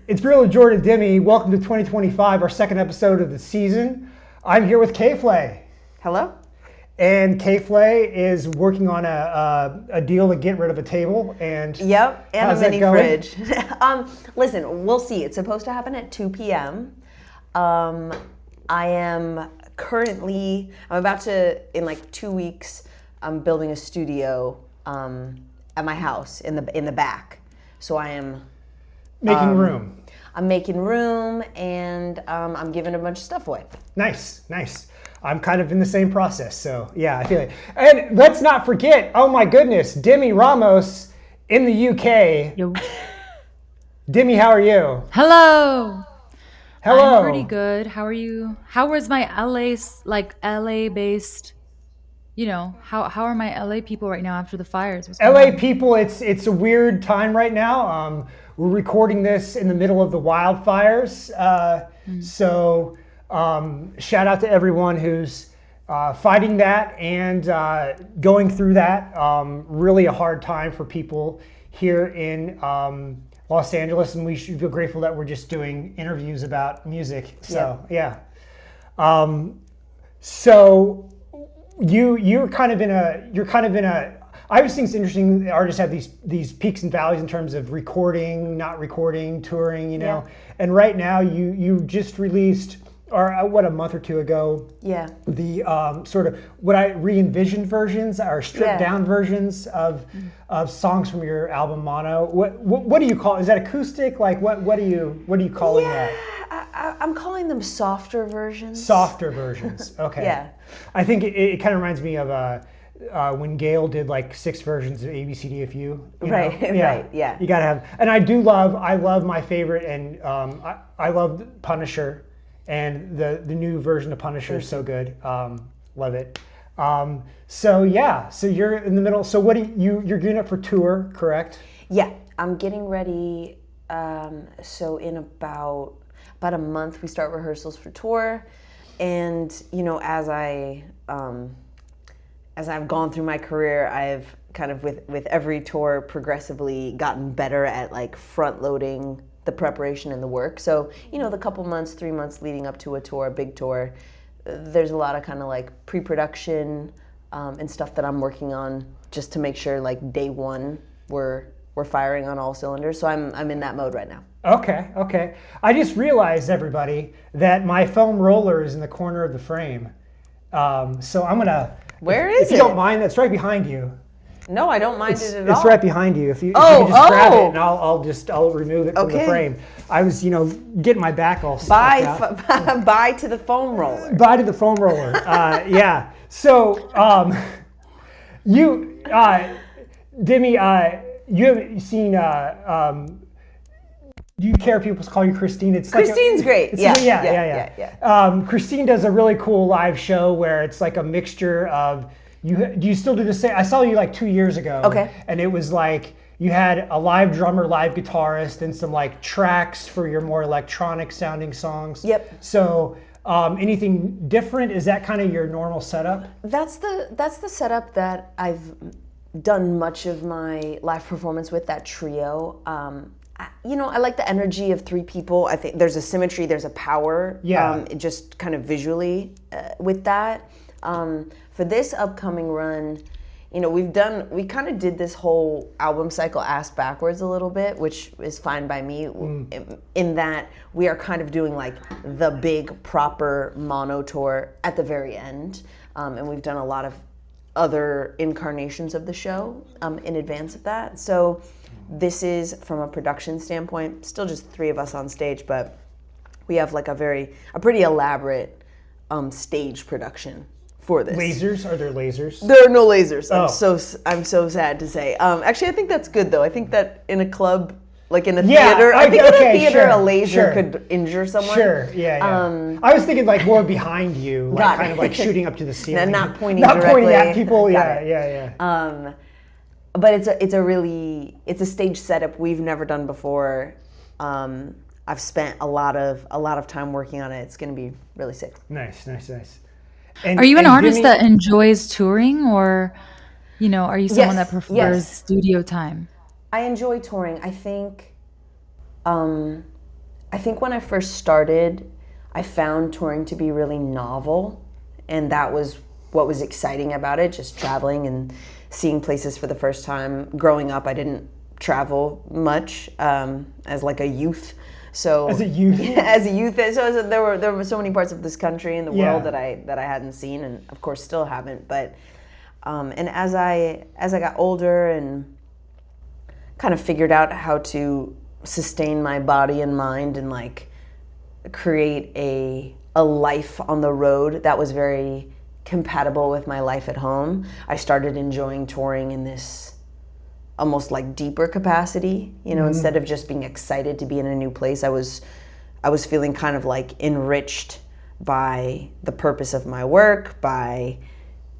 It's Real Jordan Demi. Welcome to 2025, our second episode of the season. I'm here with K.Flay. Hello. And K.Flay is working on a deal to get rid of a table. And yep, and how's a mini that going? fridge. Listen, we'll see. It's supposed to happen at 2 p.m. I am currently, I'm about to, in like 2 weeks, I'm building a studio at my house in the back. So I am making room. I'm making room, and I'm giving a bunch of stuff away. Nice. I'm kind of in the same process, so yeah, I feel it. And let's not forget, oh my goodness, Demi Ramos in the UK. Yo. Demi, how are you? Hello. Hello. I'm pretty good. How are you? How was my LA based, how are my LA people right now after the fires? What's going LA on? people, it's a weird time right now. We're recording this in the middle of the wildfires. So shout out to everyone who's fighting that and going through that. Really a hard time for people here in Los Angeles, and we should feel grateful that we're just doing interviews about music. So yeah. So you're kind of in a. I always think it's interesting that artists have these peaks and valleys in terms of recording, not recording, touring, Yeah. And right now you just released, or a month or two ago, the sort of what I re-envisioned versions or stripped down versions of songs from your album Mono. What do you call? Is that acoustic? Like what are you calling that? I'm calling them softer versions. Softer versions. Okay. Yeah. I think it kind of reminds me of when Gail did like 6 versions of ABCDFU. You know? Right. Yeah. You gotta have, and I love my favorite, and I love Punisher, and the new version of Punisher is so good. Love it. So you're in the middle. So you're gearing up for tour, correct? Yeah, I'm getting ready. So in about a month, we start rehearsals for tour, and as I've gone through my career, I've kind of with every tour progressively gotten better at like front loading the preparation and the work. So the couple months, 3 months leading up to a tour, a big tour, there's a lot of kind of like pre-production and stuff that I'm working on just to make sure like day one we're firing on all cylinders. So I'm in that mode right now. Okay. I just realized, everybody, that my foam roller is in the corner of the frame. So I'm gonna. Where is it? If you don't mind, that's right behind you. No, I don't mind it at all. It's right behind you. If you can just grab it, and I'll remove it from the frame. I was, getting my back all stuck out. Bye to the foam roller. Bye to the foam roller. Yeah. So, Demi, you haven't seen. Do you care if people call you Christine? Christine's great. Yeah. Christine does a really cool live show where it's like a mixture of. Do you still do the same? I saw you like 2 years ago. Okay. And it was like you had a live drummer, live guitarist, and some like tracks for your more electronic sounding songs. Yep. So anything different? Is that kind of your normal setup? That's the setup that I've done much of my live performance with, that trio. I like the energy of 3 people. I think there's a symmetry, there's a power, just kind of visually with that. For this upcoming run, we kind of did this whole album cycle ass backwards a little bit, which is fine by me, in that we are kind of doing like the big proper Mono tour at the very end. And we've done a lot of other incarnations of the show in advance of that. So this is, from a production standpoint, still just 3 of us on stage, but we have like a pretty elaborate stage production for this. Lasers? Are there lasers? There are no lasers. Oh. I'm so sad to say. Actually, I think that's good though. I think that in a club, like in a theater, a laser could injure someone. Sure, yeah. I was thinking like more behind you, like kind of like shooting up to the ceiling. And not pointing not directly. pointing at people. Yeah. But it's a stage setup we've never done before. I've spent a lot of time working on it. It's going to be really sick. Nice. Are you an artist that enjoys touring, or, are you someone that prefers studio time? I enjoy touring. I think I think when I first started, I found touring to be really novel, and that was what was exciting about it, just traveling and seeing places for the first time. Growing up, I didn't travel much as like a youth. So As a youth? as a youth, so there were so many parts of this country and the world that I hadn't seen, and of course still haven't. But and as I got older and kind of figured out how to sustain my body and mind and like create a life on the road that was very compatible with my life at home, I started enjoying touring in this almost like deeper capacity, you know, instead of just being excited to be in a new place. I was feeling kind of like enriched by the purpose of my work, by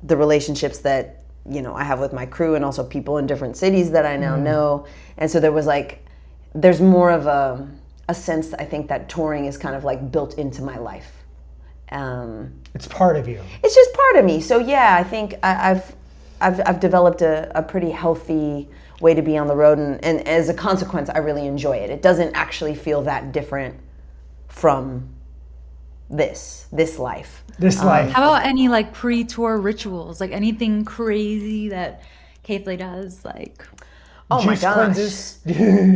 the relationships that, you know, I have with my crew and also people in different cities that I now know. And so there's more of a sense, I think, that touring is kind of like built into my life. It's part of you. It's just part of me. So yeah, I think I've developed a pretty healthy way to be on the road, and as a consequence, I really enjoy it. It doesn't actually feel that different from this life. This life. How about any like pre-tour rituals? Like anything crazy that K.Flay does? Like, Oh my Juice gosh. cleanses.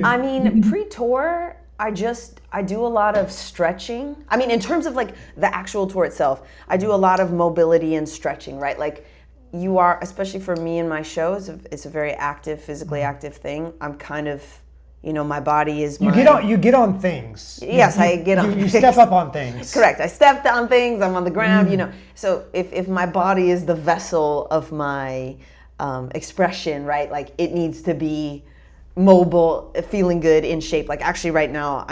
I mean, pre-tour, I do a lot of stretching. I mean, in terms of like the actual tour itself, I do a lot of mobility and stretching, right? Like you are, especially for me and my shows, it's a very active, physically active thing. I'm kind of, you know, my body is You get on things. Yes, I get on You things. step up on things. Correct. I stepped on things. I'm on the ground. You know. So if my body is the vessel of my expression, right? Like it needs to be mobile, feeling good, in shape. Like actually, right now,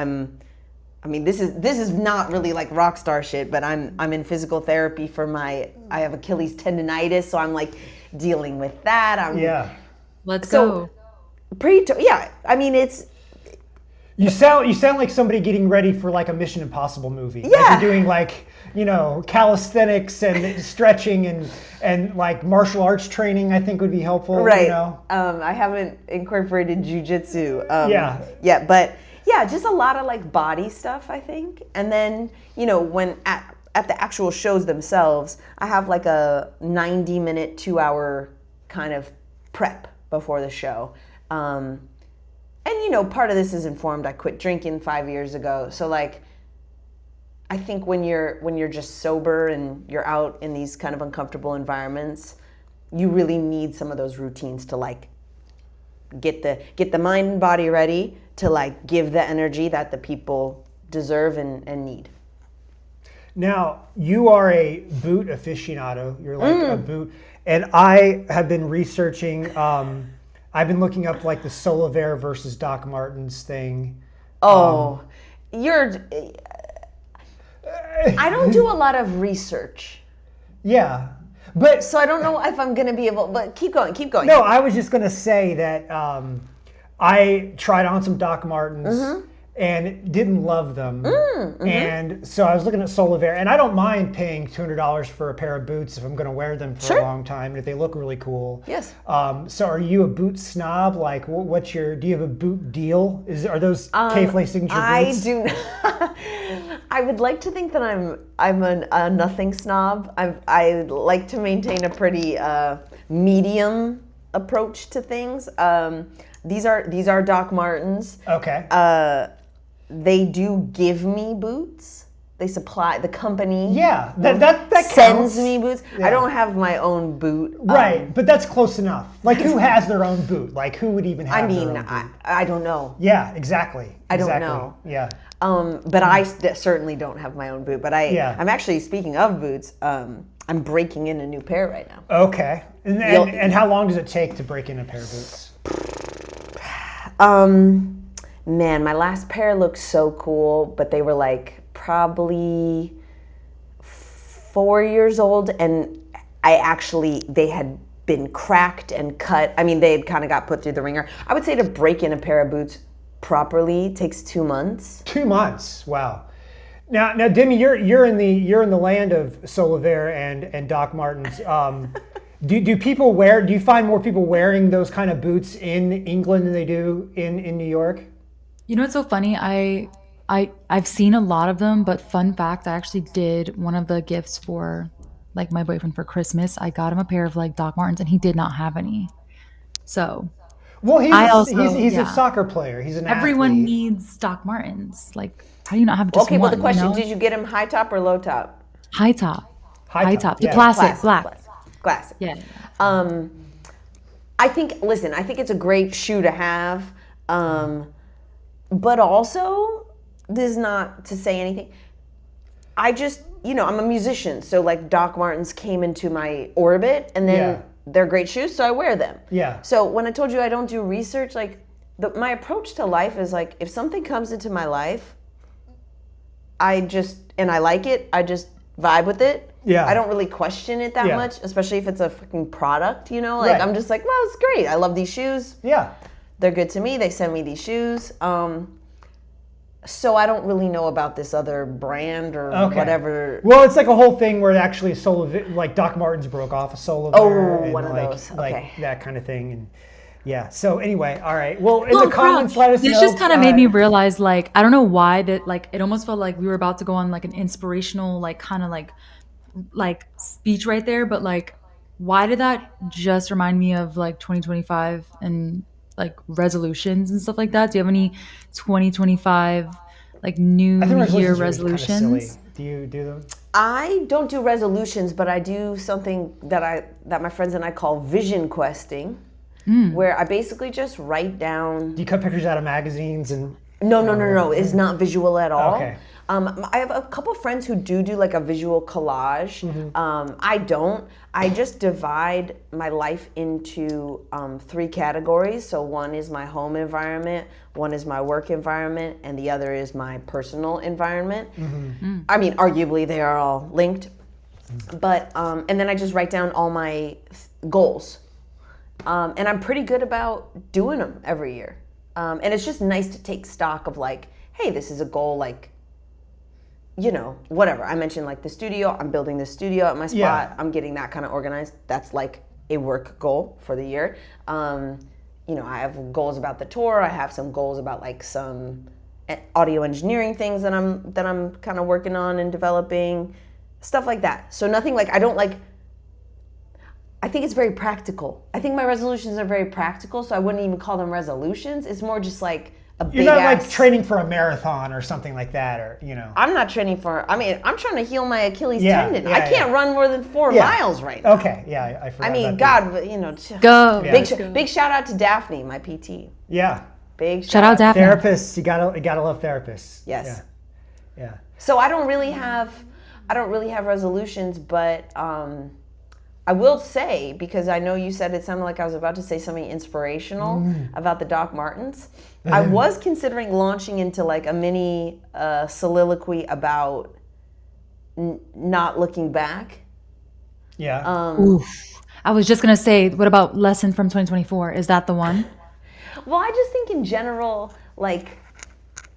this is not really like rock star shit, but I'm in physical therapy I have Achilles tendonitis, so I'm like dealing with that. let's So- go. Yeah. I mean, it's. You sound like somebody getting ready for like a Mission Impossible movie. Like Yeah. you're doing like, you know, calisthenics and stretching and like martial arts training, I think would be helpful. Right. You know? I haven't incorporated jujitsu. Yeah. Yeah, but yeah, just a lot of like body stuff, I think. And then, you know, when at the actual shows themselves, I have like a 90-minute, 2-hour kind of prep before the show. And you know, part of this is informed. I quit drinking 5 years ago. So like, I think when you're just sober and you're out in these kind of uncomfortable environments, you really need some of those routines to like get the mind and body ready to like give the energy that the people deserve and need. Now, you are a boot aficionado. You're like a boot. And I have been researching, I've been looking up like the Solavere versus Doc Martens thing. Oh, I don't do a lot of research. Yeah. But So I don't know if I'm going to be able, but keep going. no, I was just going to say that I tried on some Doc Martens and didn't love them. And so I was looking at Solavere, and I don't mind paying $200 for a pair of boots if I'm going to wear them for a long time, and if they look really cool. Yes. So are you a boot snob? Like, do you have a boot deal? Are those K.Flay signature I boots? do. I would like to think that I'm a nothing snob. I like to maintain a pretty medium approach to things. These are Doc Martens. Okay. They do give me boots. They supply the company. Yeah, that sends counts. me boots. Yeah. I don't have my own boot. Right, but that's close enough. Like, who has their own boot? Like, who would even have their own boot? I don't know. Yeah, exactly. I don't Exactly. know. Yeah. But I certainly don't have my own boot. But Yeah. I'm actually, speaking of boots, I'm breaking in a new pair right now. Okay. And how long does it take to break in a pair of boots? Man, my last pair looked so cool, but they were like probably 4 years old, and they had been cracked and cut. I mean, they had kind of got put through the ringer. I would say to break in a pair of boots properly takes 2 months. 2 months. Wow. Now, Demi, you're in the land of Solavere and Doc Martens. Do you find more people wearing those kind of boots in England than they do in New York? You know what's so funny? I I've seen a lot of them, but fun fact, I actually did one of the gifts for like my boyfriend for Christmas. I got him a pair of like Doc Martens, and he did not have any. So Well, I also he's a yeah. soccer player. He's an Everyone athlete. needs Doc Martens. Like, how do you not have just Okay, one? well, the question, you know? did you get him high top or low top? High top. High top. The yeah. classic black. Classic. Yeah. I think it's a great shoe to have. But also, this is not to say anything. I just, I'm a musician. So like Doc Martens came into my orbit and then they're great shoes. So I wear them. Yeah. So when I told you I don't do research, like my approach to life is like, if something comes into my life, I like it, I just vibe with it. Yeah. I don't really question it that much, especially if it's a fucking product, Like Right. I'm just like, well, it's great. I love these shoes. Yeah. They're good to me. They send me these shoes. So I don't really know about this other brand or whatever. Well, it's like a whole thing where actually like Doc Martens broke off a sole of one of like, those. like Okay. that kind of thing. And yeah. So anyway, all right. Well, in Oh, the comments, crap. let us know. This just kind of made me realize, like, I don't know why that, like, it almost felt like we were about to go on like an inspirational, like, kind of like speech right there. But like, why did that just remind me of like 2025 and like resolutions and stuff like that? Do you have any 2025 like New I think Year resolutions are kinda resolutions? silly. Do you do them? I don't do resolutions, but I do something that my friends and I call vision questing, where I basically just write down. Do you cut pictures out of magazines and? No. It's not visual at all. Okay. I have a couple friends who do like a visual collage. I don't. I just divide my life into 3 categories. So one is my home environment, one is my work environment, and the other is my personal environment. I mean, arguably they are all linked. But and then I just write down all my goals. And I'm pretty good about doing them every year. And it's just nice to take stock of like, hey, this is a goal, like, whatever. I mentioned like the studio. I'm building the studio at my spot. Yeah. I'm getting that kind of organized. That's like a work goal for the year. I have goals about the tour. I have some goals about like some audio engineering things that I'm kind of working on and developing, stuff like that. So nothing like, I think it's very practical. I think my resolutions are very practical, so I wouldn't even call them resolutions. It's more just like a big You're not ass, like training for a marathon or something like that, or I'm not training for. I'm trying to heal my Achilles tendon. yeah, I can't run more than 4 miles right now. Okay, yeah, I forgot. I mean, about God, Go. Yeah. big shout out to Daphne, my PT. Yeah, Big Shout out Daphne. therapists. You gotta love therapists. Yes. Yeah. So I don't really have resolutions, but I will say, because I know you said it sounded like I was about to say something inspirational about the Doc Martens. I was considering launching into like a mini soliloquy about not looking back. Yeah. Oof. I was just gonna say, what about lesson from 2024? Is that the one? Well, I just think in general, like,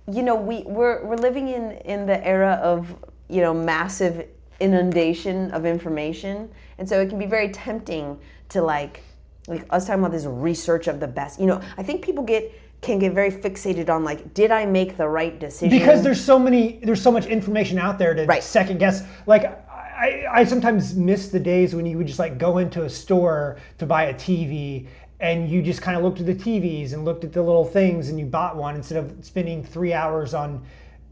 we're living in the era of massive inundation of information, and so it can be very tempting to like us talking about this research of the best. I think people can get very fixated on like, did I make the right decision? Because there's so much information out there to second guess. Like I sometimes miss the days when you would just like go into a store to buy a TV and you just kind of looked at the TVs and looked at the little things and you bought one instead of spending 3 hours on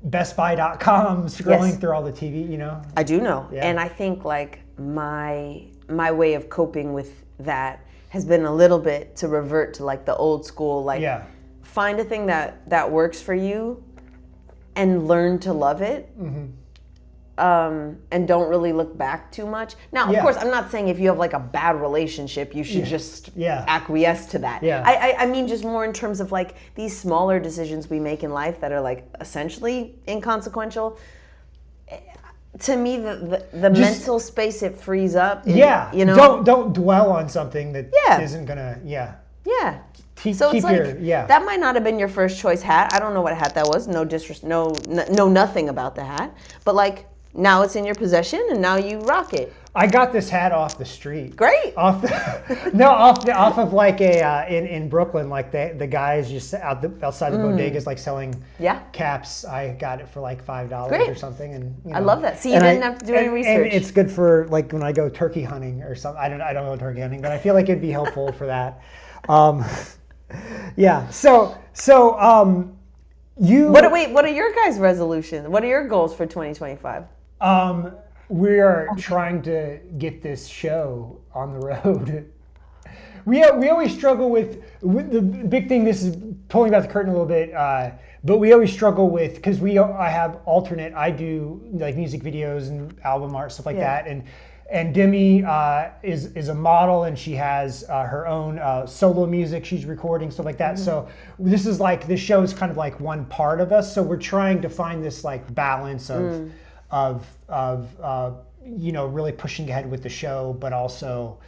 bestbuy.com scrolling through all the TV, I do know. Yeah. And I think like my way of coping with that has been a little bit to revert to like the old school, like find a thing that works for you and learn to love it. And don't really look back too much. Now, of course, I'm not saying if you have like a bad relationship, you should just acquiesce to that. Yeah. I mean just more in terms of like these smaller decisions we make in life that are like essentially inconsequential. To me, the mental space it frees up. Don't dwell on something that isn't gonna. Yeah. So it's like that might not have been your first choice hat. I don't know what hat that was. No nothing about the hat. But like, Now it's in your possession, and now you rock it. I got this hat off the street. Great. Off of like in Brooklyn, like the guys just outside the bodegas like selling caps. I got it for like $5 or something, and I love that. See, you didn't have to do any research. And it's good for like when I go turkey hunting or something. I don't go turkey hunting, but I feel like it'd be helpful for that. Yeah. So you. What are your guys' resolutions? What are your goals for 2025? We are trying to get this show on the road. We always struggle with the big thing. This is pulling back the curtain a little bit, but we always struggle with, because I have alternate. I do like music videos and album art, stuff like that, and Demi is a model, and she has her own solo music she's recording, stuff like that. So this show is kind of like one part of us. So we're trying to find this like balance of really pushing ahead with the show, but also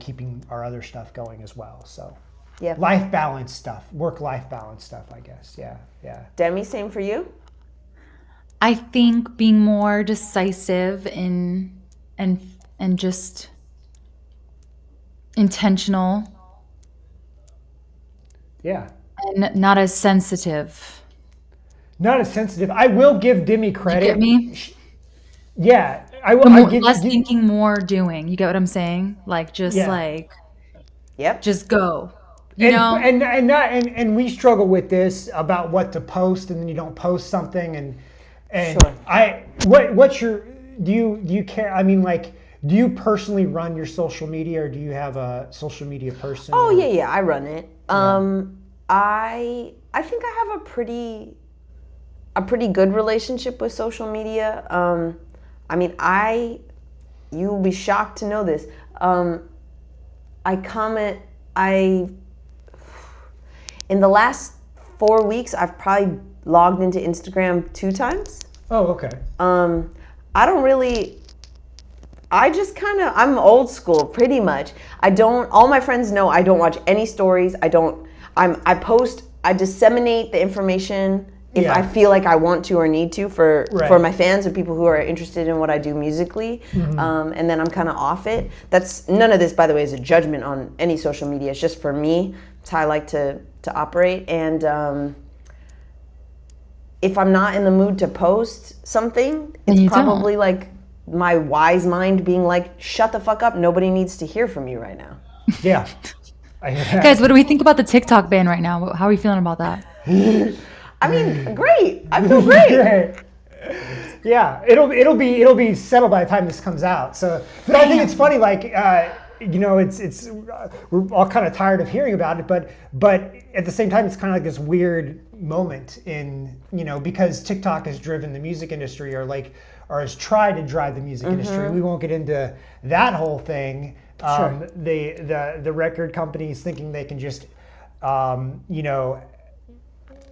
keeping our other stuff going as well. So life balance stuff, work-life balance stuff, I guess. Yeah. Demi, same for you? I think being more decisive and just intentional. Yeah. And not as sensitive. Not as sensitive. I will give Demi credit. You get me? Yeah. I will. Less thinking, more doing. You get what I'm saying? Like just just go. You know? And we struggle with this about what to post, and then you don't post something, and sure. What's your do you care? I mean, like, do you personally run your social media, or do you have a social media person? Oh yeah, I run it. I think I have a pretty good relationship with social media. I mean, you will be shocked to know this. In the last 4 weeks, I've probably logged into Instagram 2 times. Oh, okay. I'm old school pretty much. All my friends know I don't watch any stories. I disseminate the information if I feel like I want to or need to for my fans or people who are interested in what I do musically. And then I'm kind of off it. None of this, by the way, is a judgment on any social media. It's just for me. It's how I like to operate. And if I'm not in the mood to post something, it's probably like my wise mind being like, shut the fuck up. Nobody needs to hear from you right now. Yeah. I hear that. Guys, what do we think about the TikTok ban right now? How are we feeling about that? I mean, great. I feel great. Yeah, it'll be settled by the time this comes out. So, but I think it's funny, like, it's we're all kind of tired of hearing about it, but at the same time, it's kind of like this weird moment in, because TikTok has driven the music industry, or has tried to drive the music industry. We won't get into that whole thing. Sure. The record companies thinking they can just,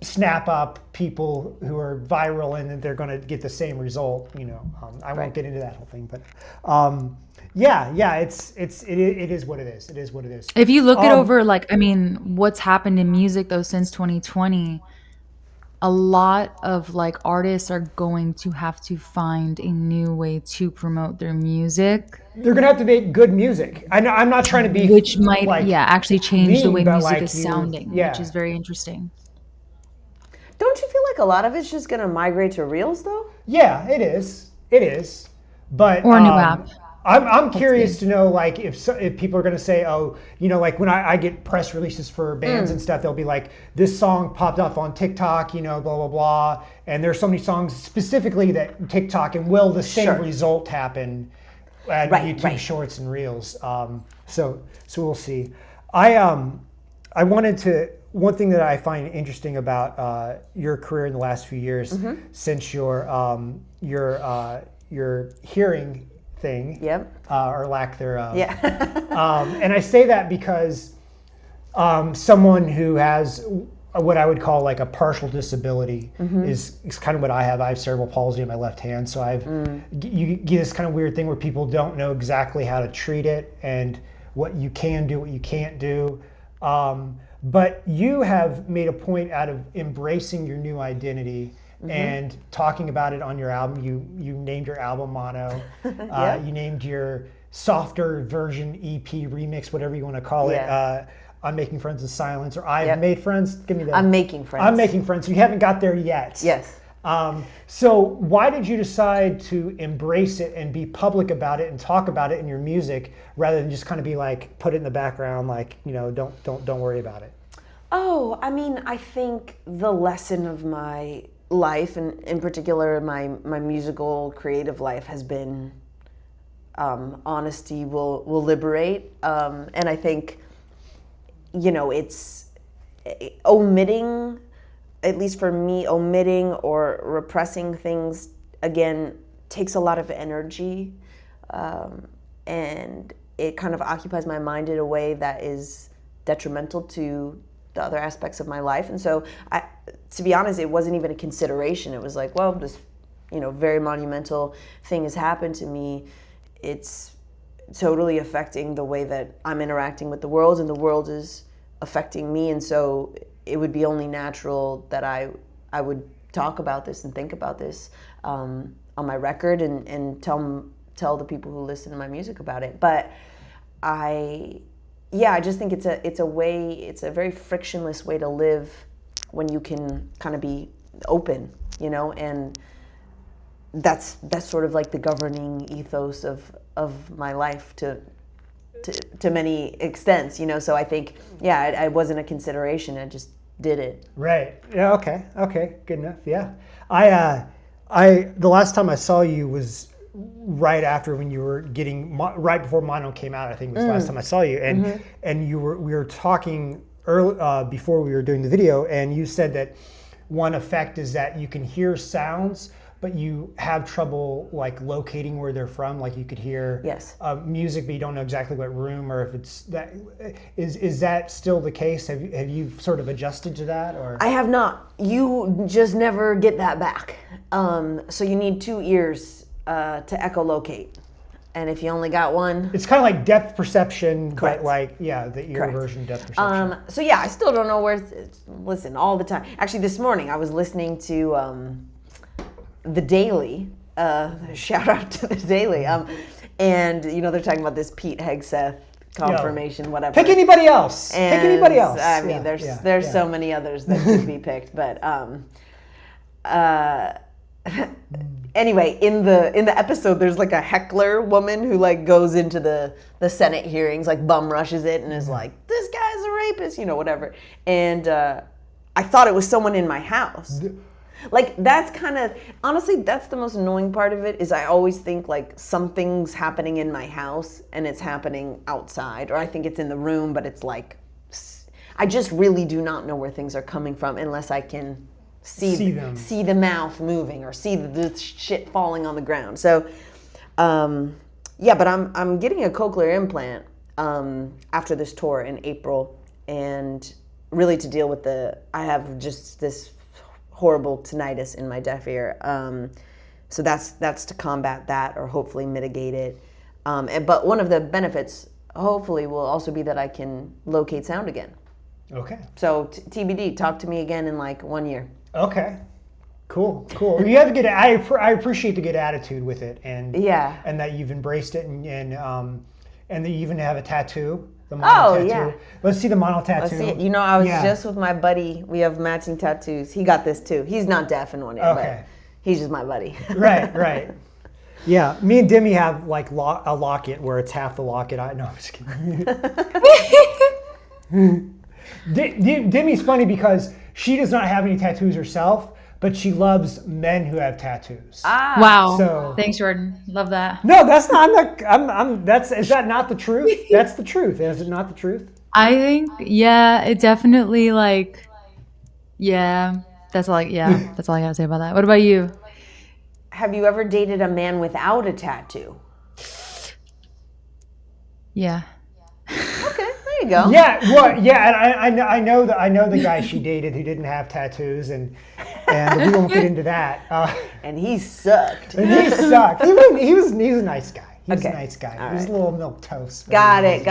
snap up people who are viral and that they're going to get the same result. I won't get into that whole thing, but it is what it is. It is what it is. If you look it over, what's happened in music though since 2020, a lot of artists are going to have to find a new way to promote their music. They're going to have to make good music. I'm not trying to be, which might actually change the way music is sounding, which is very interesting. Don't you feel like a lot of it's just going to migrate to Reels, though? Yeah, it is. It is. But or a new app. I'm curious to know, if people are going to say, when I get press releases for bands and stuff, they'll be like, this song popped up on TikTok, blah, blah, blah. And there's so many songs specifically that TikTok, and will the same result happen at YouTube Shorts and Reels? So we'll see. I wanted to... One thing that I find interesting about your career in the last few years, since your hearing thing, or lack thereof, and I say that because someone who has what I would call like a partial disability is kind of what I have. I have cerebral palsy in my left hand, so you get this kind of weird thing where people don't know exactly how to treat it and what you can do, what you can't do. But you have made a point out of embracing your new identity and talking about it on your album. You named your album Mono. You named your softer version EP remix, whatever you want to call it. I'm Making Friends with Silence, or I've Made Friends. Give me that. I'm Making Friends. I'm Making Friends. You haven't got there yet. Yes. So why did you decide to embrace it and be public about it and talk about it in your music rather than just kind of be like, put it in the background, like, don't worry about it? Oh, I mean, I think the lesson of my life, and in particular my musical creative life, has been honesty will liberate. And I think, it's omitting, at least for me, omitting or repressing things, again, takes a lot of energy. And it kind of occupies my mind in a way that is detrimental to the other aspects of my life. And so, to be honest, it wasn't even a consideration. It was like, well, this, very monumental thing has happened to me. It's totally affecting the way that I'm interacting with the world, and the world is affecting me. And so it would be only natural that I would talk about this and think about this on my record and tell the people who listen to my music about it. But I just think it's a very frictionless way to live when you can kind of be open, and that's sort of like the governing ethos of my life to many extents, So I think, it wasn't a consideration. I just did it. Right. Yeah. Okay. Good enough. Yeah. The last time I saw you was right after when you were right before Mono came out. I think it was the last time I saw you, and we were talking early before we were doing the video, and you said that one effect is that you can hear sounds, but you have trouble like locating where they're from. Like you could hear music, but you don't know exactly what room, or if it's that. Is that still the case? Have you sort of adjusted to that, or? I have not. You just never get that back. So you need two ears to echolocate, and if you only got one, it's kind of like depth perception. Correct. But the ear version of depth perception. So I still don't know where. Listen, all the time. Actually, this morning I was listening to The Daily. Shout out to The Daily. And they're talking about this Pete Hegseth confirmation, whatever. Pick anybody else. Pick anybody else. I mean, there's so many others that could be picked, but anyway, in the episode, there's like a heckler woman who like goes into the Senate hearings, like bum rushes it, and is like, "This guy's a rapist," whatever. And I thought it was someone in my house. Like that's kind of, honestly, that's the most annoying part of it, is I always think like something's happening in my house and it's happening outside, or I think it's in the room, but it's like, I just really do not know where things are coming from unless I can see them, see the mouth moving, or see the shit falling on the ground. So, but I'm getting a cochlear implant after this tour in April, and really to deal with I have just this horrible tinnitus in my deaf ear. So that's to combat that, or hopefully mitigate it. But one of the benefits, hopefully, will also be that I can locate sound again. Okay. So TBD, talk to me again in like 1 year. Okay. Cool. You have a good. I appreciate the good attitude with it, and that you've embraced it, and that you even have a tattoo. The mono tattoo. Yeah. Let's see the mono tattoo. Let's see it. I was just with my buddy. We have matching tattoos. He got this too. He's not deaf in one ear, but he's just my buddy. Right. Yeah, me and Demi have like a locket where it's half the locket. I'm just kidding. Demi's funny because she does not have any tattoos herself, but she loves men who have tattoos. Wow. So, thanks, Jordan. Love that. No, that's not. Is that not the truth? That's the truth. Is it not the truth? I think, it definitely that's all I gotta say about that. What about you? Have you ever dated a man without a tattoo? Yeah. Okay, there you go. Yeah, well, yeah, and I know the guy she dated who didn't have tattoos, and we won't get into that. And he sucked. He was a nice guy. He was a nice guy. All he was right. a little milk toast. Got it.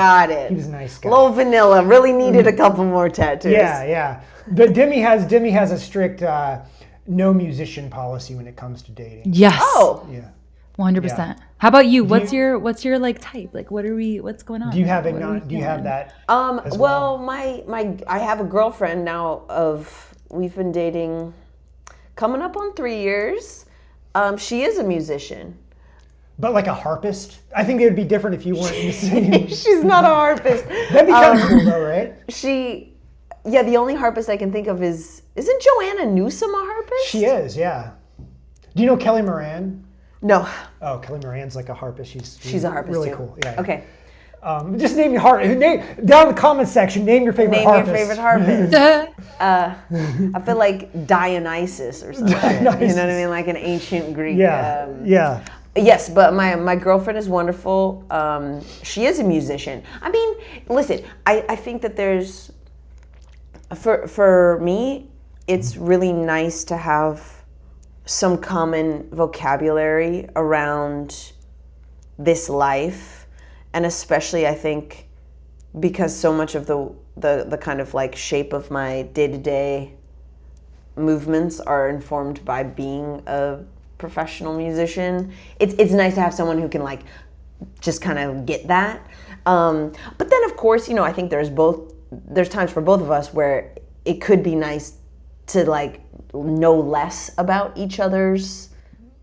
He was a nice guy. Low vanilla. Really needed a couple more tattoos. Yeah. But Demi has a strict no musician policy when it comes to dating. Yes. Oh, Yeah. 100%. How about you? What's you- your like type? Like what's going on? Do you have What are we do you have feeling? that? as well, my I have a girlfriend now we've been dating coming up on 3 years. She is a musician. But like a harpist? I think it would be different if you weren't in the same. She's not a harpist. That'd be kind of cool though, right? The only harpist I can think of isn't Joanna Newsom a harpist? She is, yeah. Do you know Kelly Moran? No, Oh, Kelly Moran's like a harpist. she's a harpist really too. cool. Yeah. Okay. Just name your harpist. Down in the comment section, name your favorite Name harpist. your favorite harpist. I feel like Dionysus or something. Dionysus. You know what I mean? Like an ancient Greek. Yeah, yeah. Yes, but my girlfriend is wonderful. She is a musician. I mean, listen, I think that there's, for me, it's really nice to have some common vocabulary around this life. And especially, I think, because so much of the kind of like shape of my day-to-day movements are informed by being a professional musician. It's nice to have someone who can like just kind of get that. But then of course, I think there's times for both of us where it could be nice to like know less about each other's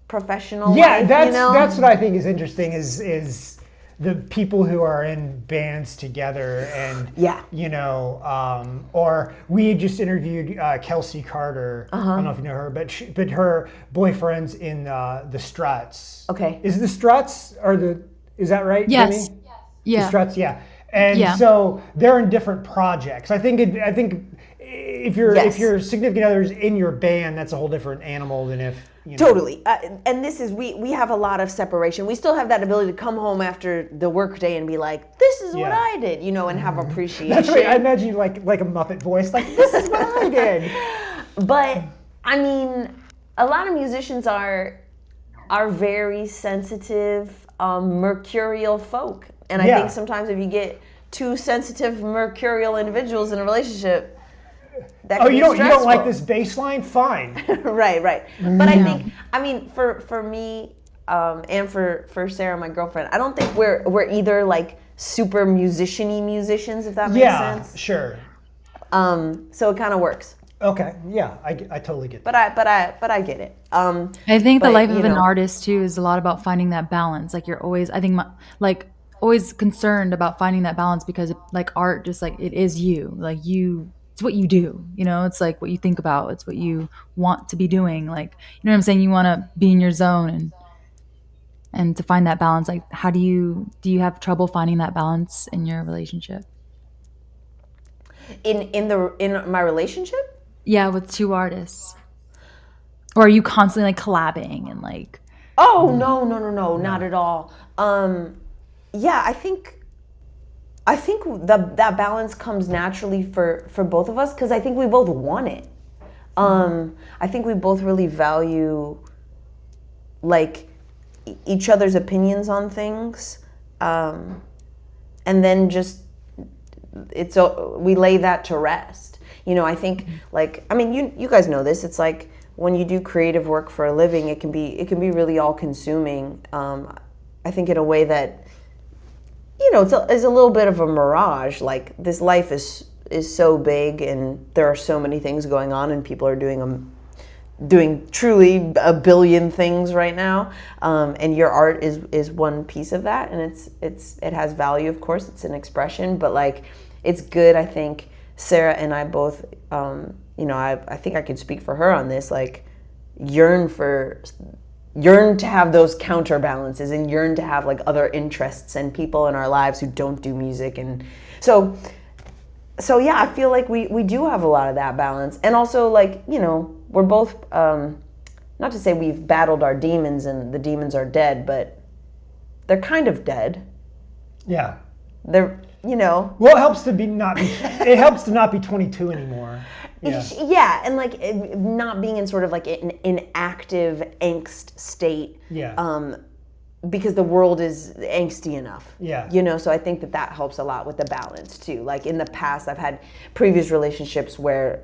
professional life, that's what I think is interesting is the people who are in bands together and or we had just interviewed Kelsey Carter. I don't know if you know her, but her boyfriend's in the Struts. Okay. Is the Struts is that right? Yes. Demi? Yeah. The Struts, yeah. And so they're in different projects. I think if your significant other is in your band, that's a whole different animal than if Totally. And this is, we have a lot of separation. We still have that ability to come home after the work day and be like, this is what I did, and have appreciation. That's right. I imagine you like a Muppet voice, like, this is what I did. But I mean, a lot of musicians are very sensitive, mercurial folk. And I think sometimes if you get two sensitive mercurial individuals in a relationship, that can be you don't stressful. like this bass line? Fine. Right. But I think, for me and for Sarah, my girlfriend, I don't think we're either like super musician-y musicians, if that makes sense. Yeah, sure. So it kind of works. Okay. Yeah, I totally get that. But I get it. I think the life of an artist too is a lot about finding that balance. Like you're always, always concerned about finding that balance because like art, just like it is you, like it's what you do, it's like what you think about. It's what you want to be doing. Like, you know what I'm saying? You want to be in your zone and to find that balance. Like, how do you have trouble finding that balance in your relationship? In my relationship? Yeah, with two artists. Or are you constantly like collabing and like? Oh, no, not at all. Yeah, I think that balance comes naturally for both of us because I think we both want it. I think we both really value like each other's opinions on things, and then just we lay that to rest. I think you guys know this. It's like when you do creative work for a living, it can be really all consuming. I think in a way that. It's a little bit of a mirage. Like this life is so big, and there are so many things going on, and people are doing truly a billion things right now. And your art is one piece of that, and it has value. Of course, it's an expression, but like it's good. I think Sarah and I both, I think I could speak for her on this. Like yearn to have those counterbalances and yearn to have like other interests and people in our lives who don't do music. And so yeah, I feel like we do have a lot of that balance. And also like, we're both, not to say we've battled our demons and the demons are dead, but they're kind of dead. Yeah. They're, Well, it helps it helps to not be 22 anymore. Yeah, and like not being in sort of like an active angst state. Yeah. Because the world is angsty enough. Yeah. So I think that helps a lot with the balance too. Like in the past, I've had previous relationships where,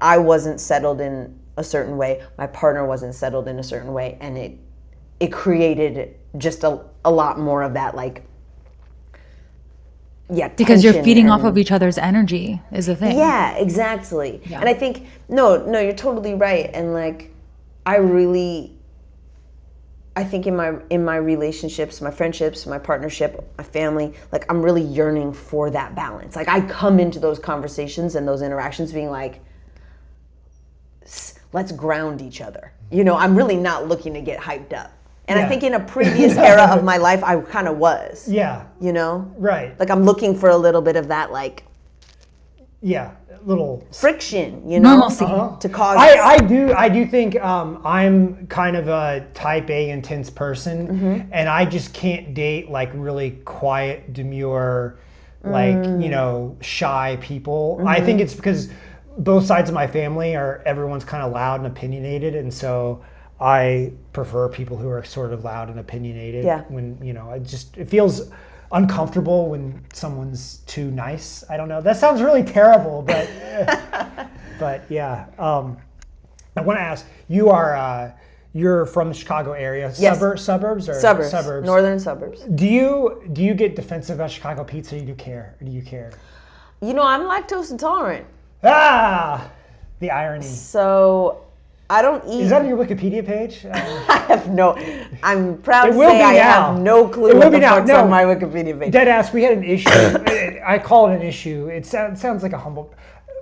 I wasn't settled in a certain way. My partner wasn't settled in a certain way, and it created just a lot more of that, like, because you're feeding off and, of each other's energy is the thing. Yeah, exactly. Yeah. And I think no, you're totally right. And like, I think in my relationships, my friendships, my partnership, my family, like, I'm really yearning for that balance. Like, I come into those conversations and those interactions being like, let's ground each other. You know, I'm really not looking to get hyped up. And I think in a previous era of my life, I kind of was. Yeah. You know? Right. Like, I'm looking for a little bit of that, like... Yeah, little... friction, you know? Normalcy. To cause... I do think I'm kind of a type A intense person, and I just can't date, like, really quiet, demure, like, you know, shy people. I think it's because both sides of my family everyone's kind of loud and opinionated, and so... I prefer people who are sort of loud and opinionated. Yeah. When, you know, it feels uncomfortable when someone's too nice. I don't know. That sounds really terrible, but yeah. I want to ask, you're from the Chicago area. Yes. Suburbs or Suburbs. Northern suburbs. Do you get defensive about Chicago pizza? Or do you care? You know, I'm lactose intolerant. Ah, the irony. So I don't eat. Is that on your Wikipedia page? I have no. I'm proud to will say be I now. have no clue It will what be the now. fuck's No. on my Wikipedia page. Deadass, we had an issue. I call it an issue. It sounds like a humble,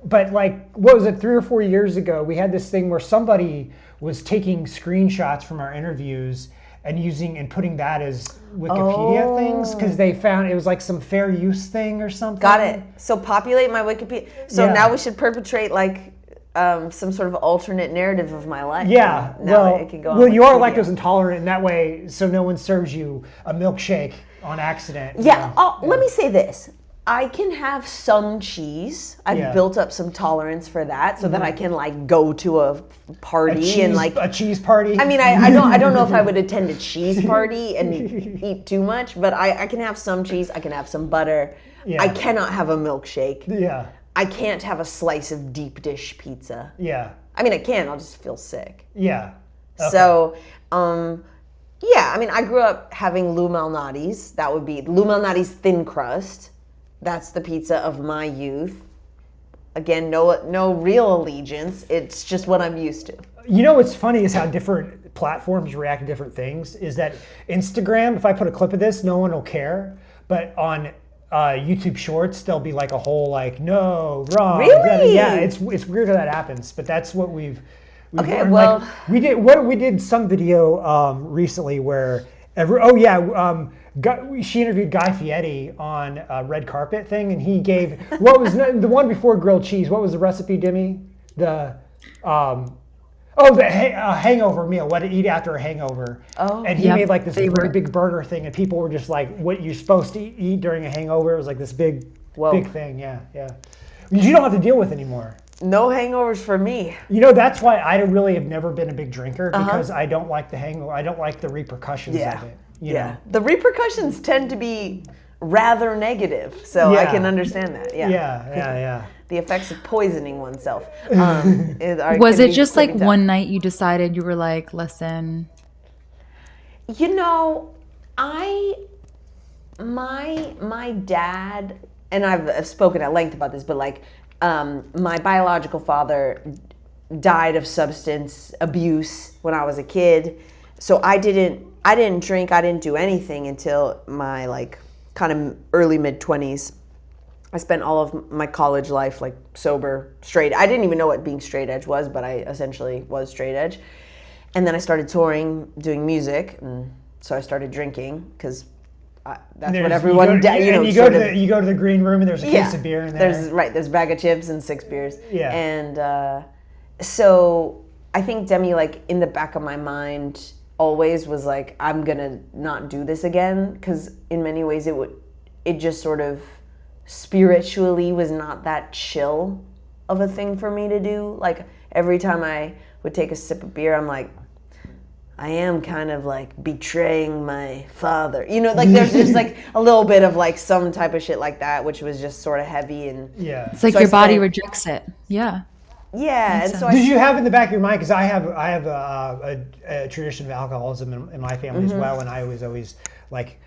but like, what was it? 3 or 4 years ago, we had this thing where somebody was taking screenshots from our interviews and putting that as Wikipedia things because they found it was like some fair use thing or something. Got it. So populate my Wikipedia. So Yeah. now we should perpetrate like some sort of alternate narrative of my life. Yeah. Now it can go on well, you are Wikipedia. lactose intolerant in that way, so no one serves you a milkshake on accident. Yeah. Oh, let me say this. I can have some cheese. I've Yeah. built up some tolerance for that, so that I can like go to a party and like a cheese party. I mean, I don't know if I would attend a cheese party and eat too much, but I can have some cheese. I can have some butter. Yeah. I cannot have a milkshake. Yeah. I can't have a slice of deep dish pizza. Yeah. I mean, I can. I'll just feel sick. Yeah. Okay. So, yeah. I mean, I grew up having Lou Malnati's. That would be Lou Malnati's thin crust. That's the pizza of my youth. Again, no real allegiance. It's just what I'm used to. You know what's funny is how different platforms react to different things. Is that Instagram, if I put a clip of this, no one will care. But on YouTube Shorts, there'll be like a whole like, no, wrong. Really? Yeah, it's weird how that happens. But that's what we've Okay, learned. well- Like, we did some video recently where she interviewed Guy Fieri on a red carpet thing, and he gave what was the one before grilled cheese. What was the recipe, Demi? Hangover meal. What to eat after a hangover. Oh, and he Yep. made like this Favorite. really big burger thing, and people were just like, "What you're supposed to eat during a hangover?" It was like this big thing. Yeah. You don't have to deal with anymore. No hangovers for me. You know, that's why I really have never been a big drinker because I don't like the hangover. I don't like the repercussions of it. You know? The repercussions tend to be rather negative, so I Yeah. can understand that. Yeah. The effects of poisoning oneself. Was it just like one night you decided you were like, listen? You know, my dad, and I've spoken at length about this, but like my biological father died of substance abuse when I was a kid, so I didn't drink, I didn't do anything until my like kind of early mid-20s. I spent all of my college life like sober, straight. I didn't even know what being straight edge was, but I essentially was straight edge. And then I started touring, doing music, and so I started drinking because that's what everyone did. You go to the green room and there's a case of beer in there. There's a bag of chips and 6 beers. Yeah. And so I think Demi, like in the back of my mind, always was like, I'm gonna not do this again, because in many ways it just sort of spiritually was not that chill of a thing for me to do. Like every time I would take a sip of beer, I'm like, I am kind of like betraying my father. You know, like there's just like a little bit of like some type of shit like that, which was just sort of heavy. And yeah. It's like So your body rejects it. Yeah. Yeah, Makes and so sense. Did you have in the back of your mind? Because I have a tradition of alcoholism in my family as well, and I was always like,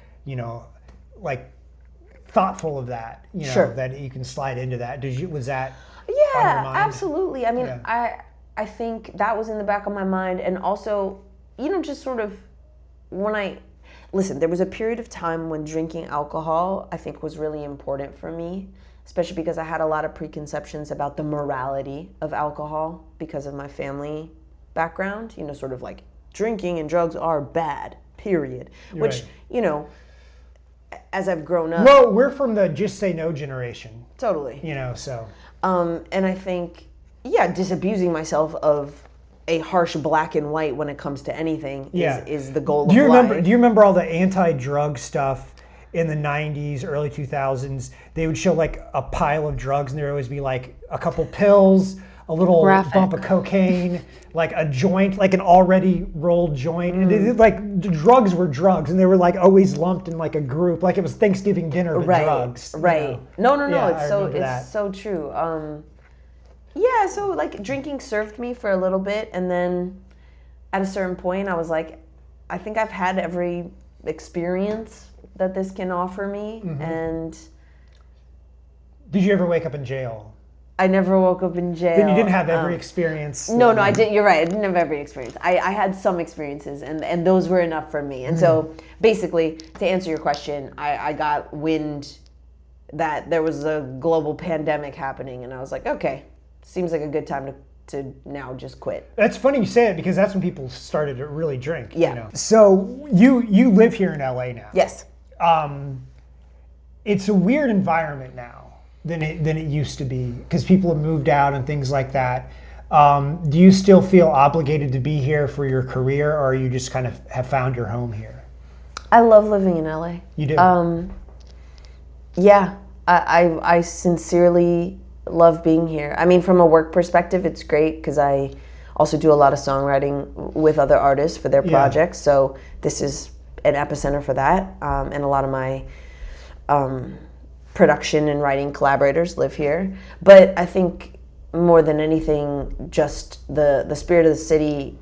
like thoughtful of that. Sure. That you can slide into that. Was that on your Yeah, mind? absolutely. I mean, Yeah. I think that was in the back of my mind, and also, just sort of listen, there was a period of time when drinking alcohol, I think, was really important for me, especially because I had a lot of preconceptions about the morality of alcohol because of my family background. Sort of like drinking and drugs are bad, period. Which, as I've grown up. Well, we're from the just say no generation. Totally. So. And I think, disabusing myself of a harsh black and white when it comes to anything is the goal of life. Do you remember all the anti-drug stuff in the 90s, early 2000s? They would show like a pile of drugs, and there'd always be like a couple pills, a little Graphic. bump of cocaine, like a joint, like an already rolled joint. And the drugs were drugs, and they were like always lumped in like a group, like it was Thanksgiving dinner, but drugs. Right. No. Yeah, It's so true. So like drinking served me for a little bit, and then at a certain point I was like, I think I've had every experience that this can offer me. And Did you ever wake up in jail? I never woke up in jail. Then you didn't have every experience. No, I didn't. You're right. I didn't have every experience. I had some experiences, and those were enough for me. And so basically, to answer your question, I got wind that there was a global pandemic happening, and I was like, okay, seems like a good time to now just quit. That's funny you say it, because that's when people started to really drink. Yeah. So you live here in LA now. Yes. It's a weird environment now than it used to be, because people have moved out and things like that. Do you still feel obligated to be here for your career, or you just kind of have found your home here? I love living in LA. You do? Yeah. I sincerely love being here. I mean, from a work perspective, it's great because I also do a lot of songwriting with other artists for their projects. So this is an epicenter for that. And a lot of my production and writing collaborators live here. But I think more than anything, just the spirit of the city,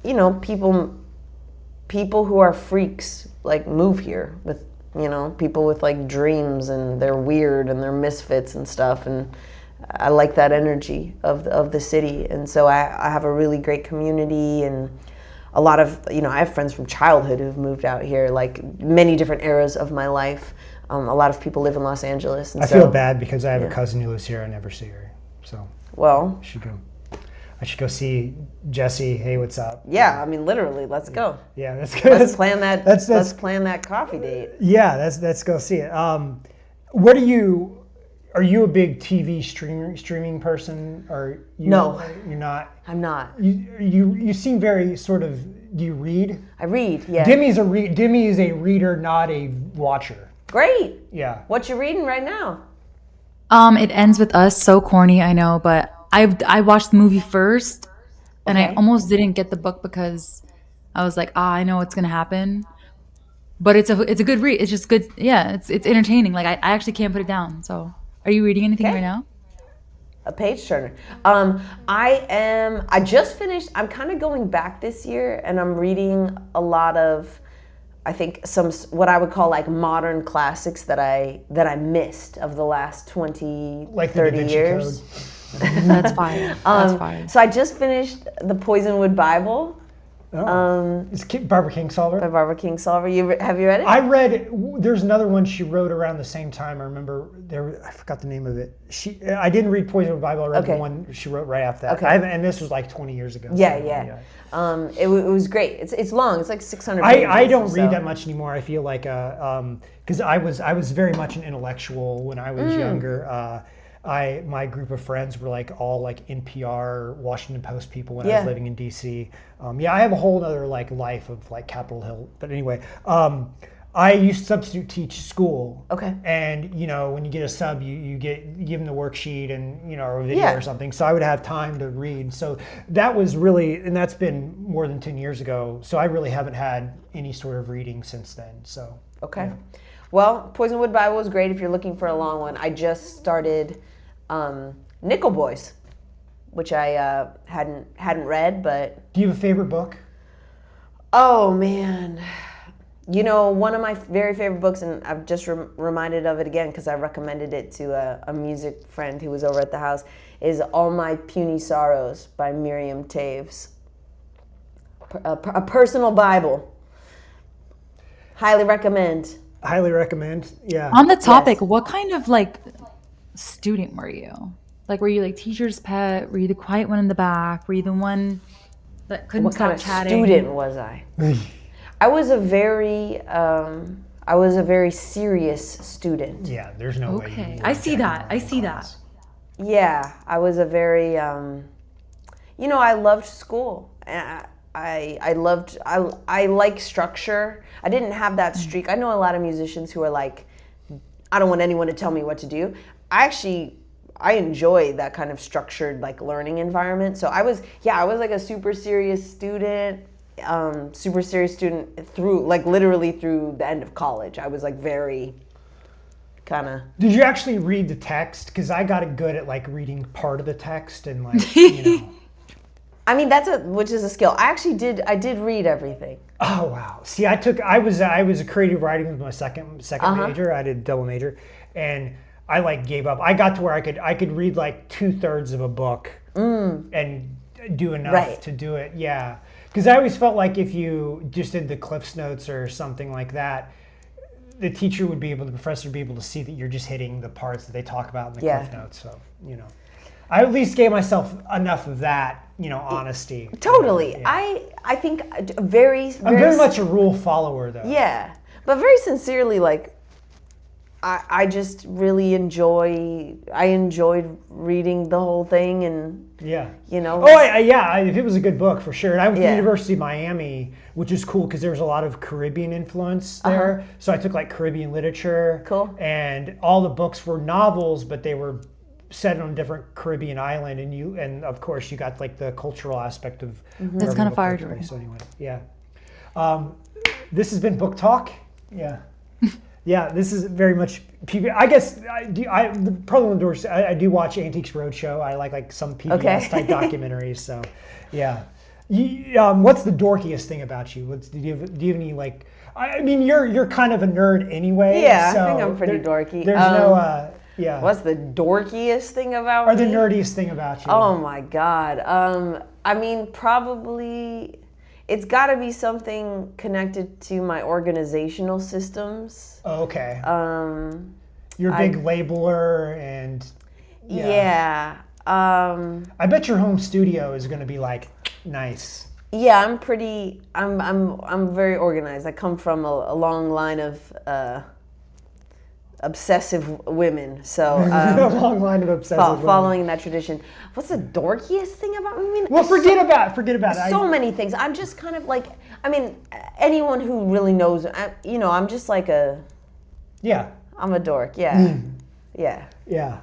people who are freaks like move here with, people with like dreams, and they're weird and they're misfits and stuff. And I like that energy of the city. And so I have a really great community, and a lot of, I have friends from childhood who've moved out here, like many different eras of my life. A lot of people live in Los Angeles. And I feel bad because I have a cousin who lives here. I never see her. So well, I should go see Jesse. Hey, what's up? Yeah, I mean, literally, let's go. Yeah, that's good. Let's plan that. Let's plan that coffee date. Yeah, let's go see it. What are you a big TV streaming person, or No, you're not? I'm not. You seem very sort of. Do you read? I read. Yeah. Demi is a reader, not a watcher. Great. Yeah. What you reading right now? It Ends With Us. So corny, I know, but I watched the movie first, and I almost didn't get the book because I was like, I know what's gonna happen. But it's a good read. It's just good. Yeah, it's entertaining. Like I actually can't put it down. So, are you reading anything right now? A page turner. I just finished. I'm kind of going back this year, and I'm reading a lot of, I think, some what I would call like modern classics that I missed of the last 20, like 30 the Da Vinci Years. Code. That's fire. That's fire. So I just finished the Poisonwood Bible. It's Barbara Kingsolver. By Barbara Kingsolver. Have you read it? I read. There's another one she wrote around the same time. I remember I forgot the name of it. I didn't read Poisonwood Bible. I read the one she wrote right after that. Okay. And this was like 20 years ago. Yeah. It was great. It's long. It's like 600 pages. I don't read that much anymore. I feel like because I was very much an intellectual when I was younger. My group of friends were like all like NPR, Washington Post people when I was living in DC. I have a whole other like life of like Capitol Hill. But anyway, I used to substitute teach school. Okay. And when you get a sub, you give them the worksheet and or a video or something. So I would have time to read. So that was really, and that's been more than 10 years ago. So I really haven't had any sort of reading since then. So okay. Well, Poisonwood Bible is great if you're looking for a long one. I just started Nickel Boys. which I hadn't read. But Do you have a favorite book? oh man, you know, one of my very favorite books, and I've just reminded of it again because I recommended it to a music friend who was over at the house, is All My Puny Sorrows by Miriam Taves. A personal Bible. Highly recommend. Highly recommend. Yeah. On the topic, Yes. what kind of like student were you? Like, were you like teacher's pet? Were you the quiet one in the back? Were you the one that couldn't What stop kind of chatting? student was I? I was a very serious student. Yeah, there's no way. Okay, you I were see checking that. all I the see that. class. Yeah, I was a very, you know, I loved school. I like structure. I didn't have that streak. I know a lot of musicians who are like, I don't want anyone to tell me what to do. I enjoy that kind of structured like learning environment. So I was like a super serious student through like literally through the end of college. I was like very kind of. Did you actually read the text? Because I got good at like reading part of the text and like, you know. I mean, which is a skill. I did read everything. Oh wow! See, I was a creative writing with my second major. I did double major, and I like gave up. I got to where I could read like 2/3 of a book and do enough to do it. Yeah, because I always felt like if you just did the Cliff's Notes or something like that, the professor would be able to see that you're just hitting the parts that they talk about in the Cliff Notes. So you know, I at least gave myself enough of that. You know, honesty. Totally. Yeah. I think very I'm very much a rule follower, though. Yeah, but very sincerely, like I just really enjoyed reading the whole thing, and Yeah. you know. Oh, if it was a good book, for sure. And I went to the Yeah. University of Miami, which is cool because there was a lot of Caribbean influence there. So I took like Caribbean literature. Cool. And all the books were novels, but they were set on a different Caribbean island, and of course you got like the cultural aspect of That's kind of fire, Jordan. Jordan. So anyway, yeah. This has been Book Talk. Yeah. Yeah, this is very much. I guess the Pearl and the Doors. I do watch Antiques Roadshow. I like some PBS type documentaries. So, yeah. What's the dorkiest thing about you? Do you have any like? I mean, you're kind of a nerd anyway. Yeah, so I think I'm pretty dorky. There's no. Yeah. What's the dorkiest thing about Or me? the nerdiest thing about you? Oh my God. I mean, probably it's got to be something connected to my organizational systems. Oh, okay. You're a big labeler and. Yeah. I bet your home studio is going to be like nice. Yeah, I'm very organized. I come from a long line of obsessive women, so A long line of obsessive women. following that tradition. What's the dorkiest thing about me? I mean, Well, forget about it. so many things. I'm just kind of like, I mean, anyone who really knows, I'm just like I'm a dork. Yeah, yeah. Yeah.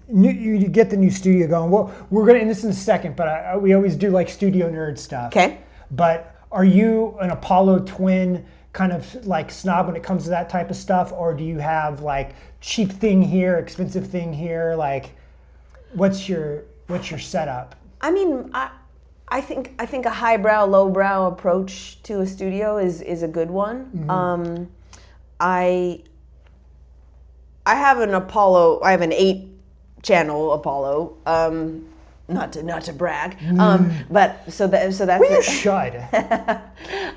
You get the new studio going. Well, we're going to end this in a second, but we always do like studio nerd stuff. Okay. But are you an Apollo twin kind of like snob when it comes to that type of stuff, or do you have like cheap thing here, expensive thing here? Like, what's your setup? I mean, I think a highbrow, lowbrow approach to a studio is a good one. Mm-hmm. I have an Apollo. I have an 8-channel Apollo. Not to brag. But so that's Well, you it. should.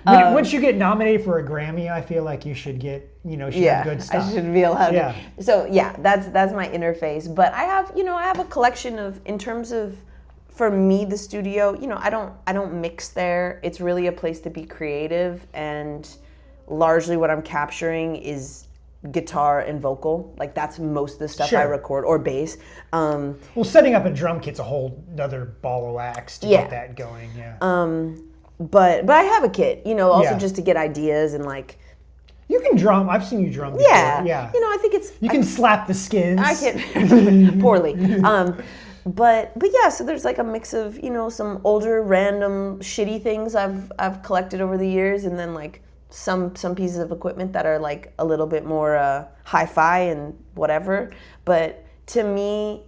Once you get nominated for a Grammy, I feel like you should get, have good stuff. I should be allowed Yeah. to. So yeah, that's my interface. But I have a collection of, in terms of, for me, the studio, I don't mix there. It's really a place to be creative, and largely what I'm capturing is guitar and vocal. Like that's most of the stuff I Sure. record, or bass. Well, setting up a drum kit's a whole other ball of wax to get that going. Yeah. But I have a kit, also Yeah. just to get ideas and like. You can drum. I've seen you drum before. Yeah. Yeah. I think it's. You can slap the skins. I can poorly. But yeah, so there's like a mix of, some older random shitty things I've collected over the years, and then like some pieces of equipment that are like a little bit more hi-fi and whatever. But to me,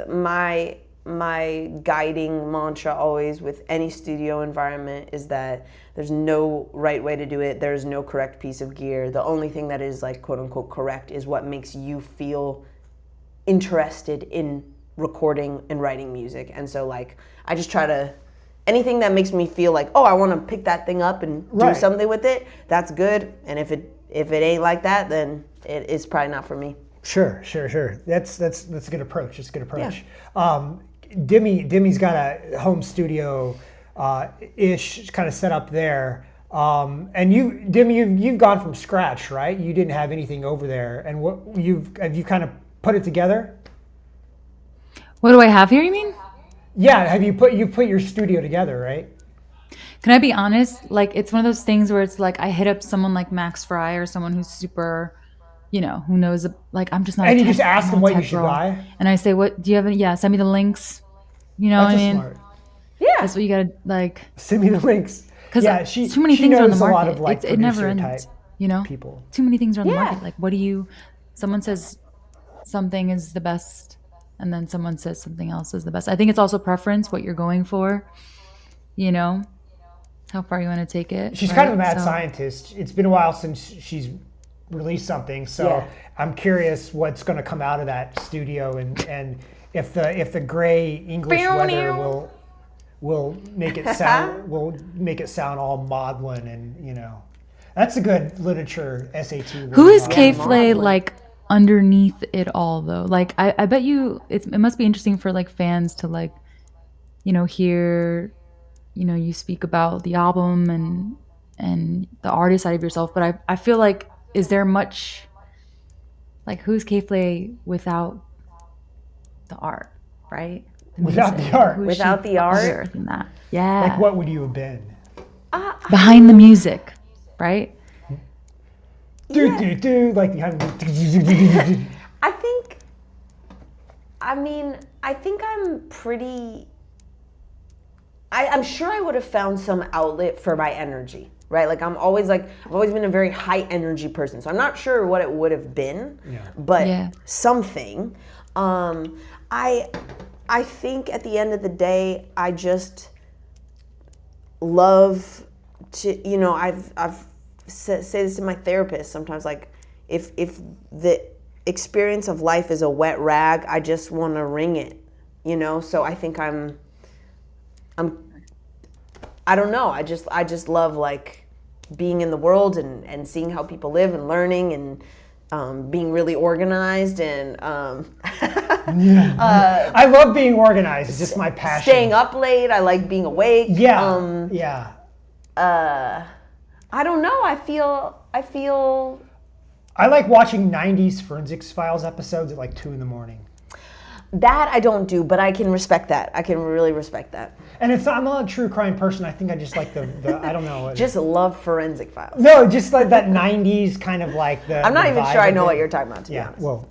my my guiding mantra always with any studio environment is that there's no right way to do it. There's no correct piece of gear. The only thing that is like quote unquote correct is what makes you feel interested in recording and writing music. And so like I just try to anything that makes me feel like, oh, I want to pick that thing up and do something with it, that's good. And if it ain't like that, then it's probably not for me. Sure. That's a good approach. It's a good approach. Yeah. Demi's got a home studio ish kind of set up there. And you've gone from scratch, right? You didn't have anything over there. And have you kind of put it together? What do I have here, you mean? Yeah, have you put your studio together, right? Can I be honest? Like, it's one of those things where it's like I hit up someone like Max Fry or someone who's super, who knows. Like, I'm just not. And you just ask them what you should buy. And I say, "What do you have? Yeah, send me the links." You know what I mean? Smart. Yeah, that's what you gotta like. Send me the links. Because too many things are on the market. A lot of, like, it never ends. People. Too many things are on the market. Like, someone says something is the best, and then someone says something else is the best. I think it's also preference, what you're going for. How far you want to take it. She's kind of a mad scientist. It's been a while since she's released something, so I'm curious what's going to come out of that studio, and if the gray English weather will make it sound all maudlin, and that's a good literature SAT word. Who is K.Flay like underneath it all though? Like I bet you it must be interesting for like fans to like hear you speak about the album and the artist side of yourself, but I feel like, is there much like, who's K.Flay without the art, right? Without the art. Without the art? Than that. Yeah. Like, what would you have been? Behind the music, right? Like behind the I think I'm pretty... I'm sure I would have found some outlet for my energy, right? Like I've always been a very high energy person. So I'm not sure what it would have been, but something. I think at the end of the day, I just love to, I've say this to my therapist sometimes, like if the experience of life is a wet rag, I just want to wring it, So I think I don't know. I just love like being in the world and seeing how people live and learning and being really organized and I love being organized. It's just my passion. Staying up late. I like being awake. Yeah. I don't know. I feel. I like watching 90s Forensics Files episodes at like 2 a.m. That I don't do, but I can respect that. I can really respect that. And I'm not a true crime person. I think I just like the I don't know. Just love Forensic Files. No, just like that 90s kind of like the... I'm not even sure I know what you're talking about, to be honest. Well,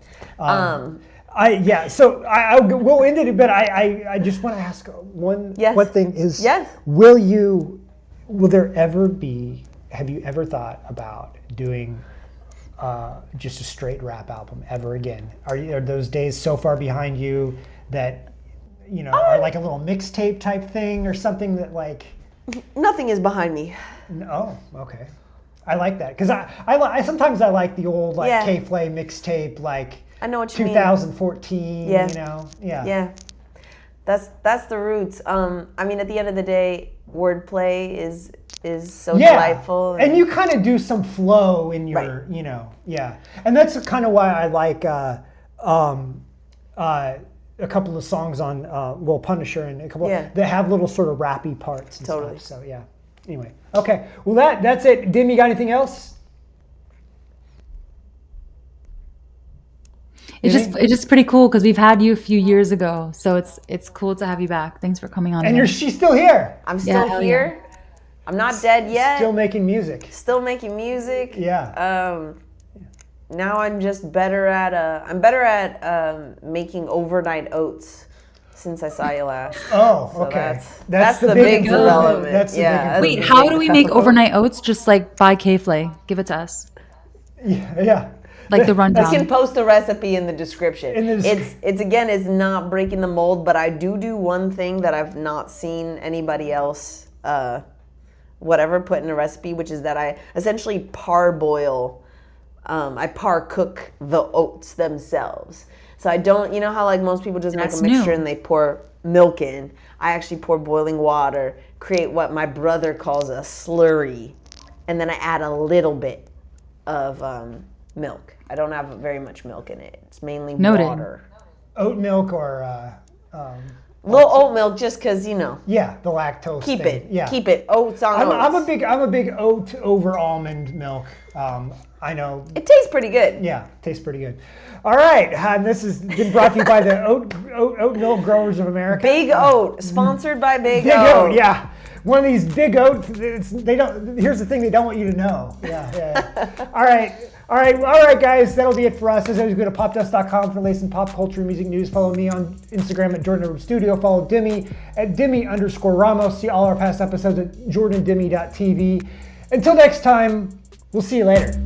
so we'll end it, but I just want to ask one thing is, have you ever thought about doing just a straight rap album ever again? Are those days so far behind you that are like a little mixtape type thing or something that like? Nothing is behind me. Oh, okay. I like that because I sometimes I like the old like K.Flay mixtape, like I know what you 2014. mean. Yeah. That's the roots. At the end of the day, wordplay is so delightful. And you kind of do some flow in your, And that's kind of why I like a couple of songs on, Punisher and a couple that have little sort of rappy parts and stuff. So, yeah. Anyway. Okay. Well, that's it. Demi, you got anything else? It's just pretty cool because we've had you a few years ago, so it's cool to have you back. Thanks for coming on. And she's still here. I'm still here. Yeah. I'm not dead yet. Still making music. Yeah. Now I'm just better at making overnight oats since I saw you last. Oh, so okay. That's the big development. That's the big Wait, how do we make overnight oats? Just like buy K.Flay. Give it to us. Yeah. Like the I rundown. can post the recipe in the description. In the It's not breaking the mold, but I do one thing that I've not seen anybody else put in a recipe, which is that I essentially parboil. I par cook the oats themselves. So I don't, you know how like most people just That's make a mixture new. and they pour milk in. I actually pour boiling water, create what my brother calls a slurry, and then I add a little bit of milk. I don't have very much milk in it. It's mainly Noted. water. Oat milk or Little oat milk, just because the lactose. keep thing. it, Yeah. keep it. Oats on oats. I'm a big oat over almond milk. I know. It tastes pretty good. Yeah, tastes pretty good. All right, and this has been brought to you by the oat milk growers of America. Big Oat, sponsored by Big Big Oat. oat, yeah. One of these big oats. They don't. Here's the thing: they don't want you to know. Yeah. All right, guys. That'll be it for us. As always, go to popdust.com for the latest in pop culture and music news. Follow me on Instagram at Jordan Urban Studio. Follow Demi at Demi_Ramos. See all our past episodes at jordandemi.tv. Until next time, we'll see you later.